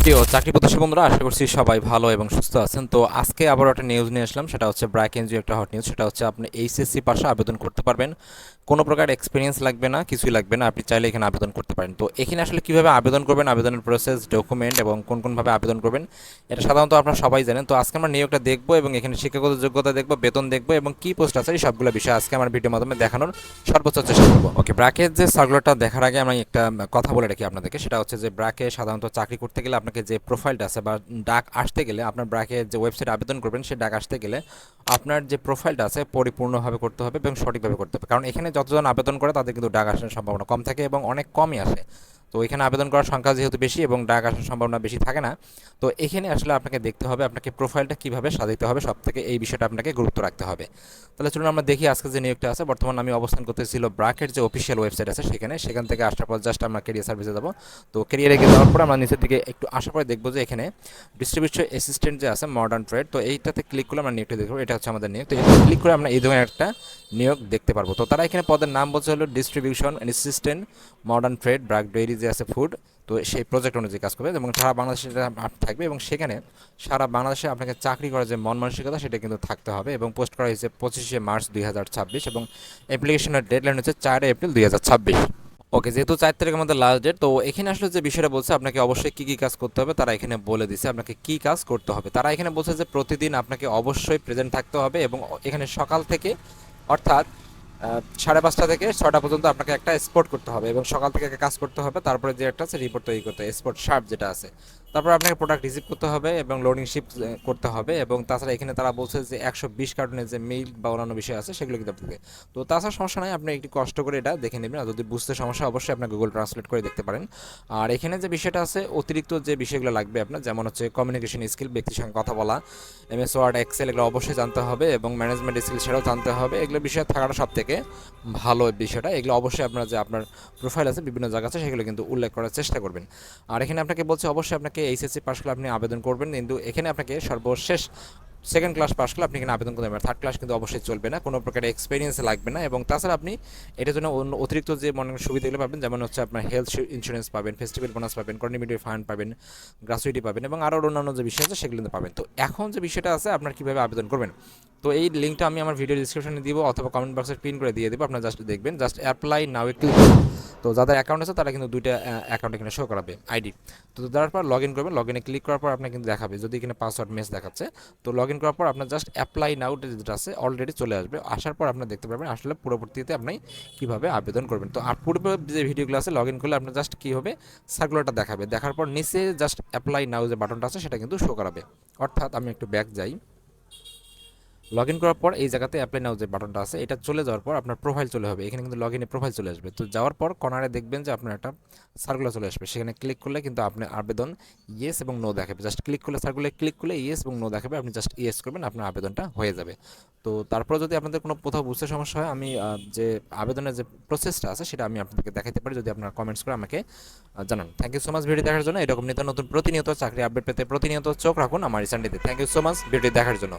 প্রিয় চাকরি প্রত্যাশী বন্ধুরা, আশা করছি সবাই ভালো এবং সুস্থ আছেন। তো আজকে আবার একটা নিউজ নিয়ে আসলাম, সেটা হচ্ছে ব্র্যাক এনজিও একটা হট নিউজ। সেটা হচ্ছে আপনি এইচএসসি পাশে আবেদন করতে পারবেন, কোনো প্রকার এক্সপিরিয়েন্স লাগবে না, কিছুই লাগবে না, আপনি চাইলে এখানে আবেদন করতে পারেন। তো এখানে আসলে কীভাবে আবেদন করবেন, আবেদনের প্রসেস, ডকুমেন্ট এবং কোনভাবে আবেদন করবেন, এটা সাধারণত আপনারা সবাই জানেন। তো আজকে আমরা নিয়োগটা দেখবো এবং এখানে শিক্ষাগত যোগ্যতা দেখবো, বেতন দেখবো এবং কী পোস্ট আছে এই সবগুলো বিষয় আজকে আমার ভিডিওর মাধ্যমে দেখানোর সর্বোচ্চ চেষ্টা করবো। ওকে, ব্র্যাকের যে সার্কুলারটা দেখার আগে আমি একটা কথা বলে রাখি আপনাদেরকে। সেটা হচ্ছে যে ব্র্যাকে সাধারণত চাকরি করতে গেলে আপনাকে যে প্রোফাইলটা আছে বা ডাক আসতে গেলে, আপনার ব্র্যাকের যে ওয়েবসাইটে আবেদন করবেন সে ডাক আসতে গেলে আপনার যে প্রোফাইলটা আছে পরিপূর্ণভাবে করতে হবে এবং সঠিকভাবে করতে হবে। কারণ এখানে যতজন আবেদন করে তাদের কিন্তু ডাক আসার সম্ভাবনা কম থাকে এবং অনেক কমই আসে। তো এখানে আবেদন করার সংখ্যা যেহেতু বেশি এবং ডাক আসার সম্ভাবনা বেশি থাকে না, তো এখানে আসলে আপনাকে দেখতে হবে আপনাকে প্রোফাইলটা কীভাবে সাজাতে হবে, সব থেকে এই বিষয়টা আপনাকে গুরুত্ব রাখতে হবে। তাহলে চলুন আমরা দেখি আজকে যে নিয়োগটা আছে। বর্তমানে আমি অবস্থান করতেছিল ব্র্যাকের যে অফিসিয়াল ওয়েবসাইট আছে সেখান থেকে আসার পর জাস্ট আমরা ক্যারিয়ার সার্ভিসে যাবো। তো ক্যারিয়ারে গিয়ে যাওয়ার পর আমরা নিচের দিকে একটু আসার পরে দেখবো যে এখানে ডিস্ট্রিবিউশন অ্যাসিস্ট্যান্ট যে আছে মডার্ন ট্রেড, তো এইটাতে ক্লিক করলে আমরা নিয়োগটা দেখবো। এটা হচ্ছে আমাদের নিয়োগ। তো এটা ক্লিক করে আমরা এই ধরনের একটা নিয়োগ দেখতে পারবো। তো তারা এখানে পদের নাম বলছে হলো distribution assistant modern trade BRAC dairy যে আছে ফুড। তো সেই প্রজেক্ট অনুযায়ী কাজ করবে এবং সারা বাংলাদেশে থাকবে এবং সেখানে সারা বাংলাদেশে আপনাকে চাকরি করার যে মন মানসিকতা সেটা কিন্তু থাকতে হবে। এবং পোস্ট করা হয়েছে 25শে মার্চ 2026 এবং অ্যাপ্লিকেশনের ডেডলাইন হচ্ছে 4 এপ্রিল 2026। ওকে, যেহেতু 4 তারিখ আমাদের লাস্ট ডেট, তো এখানে আসলে যে বিষয়টা বলছে আপনাকে অবশ্যই কী কী কাজ করতে হবে তারা এখানে বলে দিছে আপনাকে কী কাজ করতে হবে। তারা এখানে বলছে যে প্রতিদিন আপনাকে অবশ্যই প্রেজেন্ট থাকতে হবে এবং এখানে সকাল থেকে অর্থাৎ 5:30 থেকে 6টা পর্যন্ত আপনাকে একটা স্পোর্ট করতে হবে এবং সকাল থেকে কাজ করতে হবে। তারপরে যে একটা আছে রিপোর্ট তৈরি করতে হবে, স্পোর্ট শার্প যেটা আছে। তারপর আপনাকে প্রোডাক্ট রিসিভ করতে হবে এবং লোডিং শিপ করতে হবে। এবং তাছাড়া এখানে তারা বলছে যে 120 কার্টুনের যে মেইল বা অন্যান্য বিষয় আছে সেগুলো কিন্তু আপনাকে। তো তাছাড়া সমস্যা নাই, আপনি একটু কষ্ট করে এটা দেখে নেবেন। আর যদি বুঝতে সমস্যা অবশ্যই আপনার গুগল ট্রান্সলেট করে দেখতে পারেন। আর এখানে যে বিষয়টা আছে অতিরিক্ত যে বিষয়গুলো লাগবে আপনার, যেমন হচ্ছে কমিউনিকেশন স্কিল, ব্যক্তির সঙ্গে কথা বলা, এমএস ওয়ার্ড, এক্সেল, এগুলো অবশ্যই জানতে হবে এবং ম্যানেজমেন্ট স্কিল সেটাও জানতে হবে। এগুলো বিষয় থাকাটা সব থেকে ভালো বিষয়টা। এগুলো অবশ্যই আপনার যে আপনার প্রোফাইল আছে বিভিন্ন জায়গা আছে সেগুলো কিন্তু উল্লেখ করার চেষ্টা করবেন। আর এখানে আপনাকে বলছে অবশ্যই আপনাকে এইচএসসি পাস করলে আপনি আবেদন করবেন, কিন্তু এখানে আপনাকে সর্বশেষ সেকেন্ড ক্লাস পাস করলে আপনি এখানে আবেদন করতে পারবেন। থার্ড ক্লাস কিন্তু অবশ্যই চলবে না, কোনো প্রকার এক্সপিরিয়েন্স লাগবে না। এবং তাছাড়া আপনি এটার জন্য অন্য অতিরিক্ত যে মনে সুবিধাগুলো পাবেন, যেমন হচ্ছে আপনার হেলথ ইন্স্যুরেন্স পাবেন, ফেস্টিভ্যাল বোনাস পাবেন, কন্টিনিউটি ফান্ড পাবেন, গ্রাচুইটি পাবেন এবং আরও অন্যান্য যে বিষয় আছে সেগুলো কিন্তু পাবেন। তো এখন যে বিষয়টা আছে আপনার কীভাবে আবেদন করবেন, তো এই লিঙ্কটা আমি আমার ভিডিও ডিসক্রিপশনে দিব অথবা কমেন্ট বক্সে পিন করে দিয়ে দেবো। আপনারা জাস্ট দেখবেন, জাস্ট অ্যাপ্লাই নাও ক্লিক করুন। তো যাদের অ্যাকাউন্ট আছে তারা কিন্তু দুইটা অ্যাকাউন্ট এখানে শো করাবে আইডি। তো দেওয়ার পর লগ ইন করবেন, লগ ইনে ক্লিক করার পর আপনার কিন্তু দেখাবে যদি এখানে পাসওয়ার্ড মেস দেখাচ্ছে। তো লগ ইন করার পর আপনার জাস্ট অ্যাপ্লাই নাও যেটা আছে অলরেডি চলে আসবে। আসার পর আপনার দেখতে পারবেন আসলে পরবর্তীতে আপনি কীভাবে আবেদন করবেন। তো আর পূর্বে যে ভিডিওগুলো আছে লগ ইন করলে আপনার জাস্ট কী হবে, সার্কুলারটা দেখাবে। দেখার পর নিচে জাস্ট অ্যাপ্লাই নাও যে বাটনটা আছে সেটা কিন্তু শো করাবে। অর্থাৎ আমি একটু ব্যাক যাই, লগ ইন করার পর এই জায়গাতে অ্যাপ্লাই নাও যে বাটনটা আছে এটা চলে যাওয়ার পর আপনার প্রোফাইল চলে হবে। এখানে কিন্তু লগ ইনে প্রোফাইল চলে আসবে। তো যাওয়ার পর কর্নারে দেখবেন যে আপনার একটা সার্কুলার চলে আসবে, সেখানে ক্লিক করলে কিন্তু আপনার আবেদন ইয়েস এবং নো দেখাবে। জাস্ট ক্লিক করলে সার্কুলারে ক্লিক করলে ইয়েস এবং নো দেখাবে, আপনি জাস্ট ইয়েস করবেন, আপনার আবেদনটা হয়ে যাবে। তো তারপর যদি আপনাদের কোনো কোথাও বুঝতে সমস্যা হয়, আমি যে আবেদনের যে প্রসেসটা আছে সেটা আমি আপনাদেরকে দেখাতে পারি যদি আপনারা কমেন্টস করে আমাকে জানান। Thank you so much video দেখার জন্য। এরকম নিত্য নতুন প্রতিনিয়ত চাকরি আপডেট পেতে প্রতিনিয়ত চোখ রাখুন আমার এই চ্যানেলটিতে। Thank you so much video দেখার জন্য।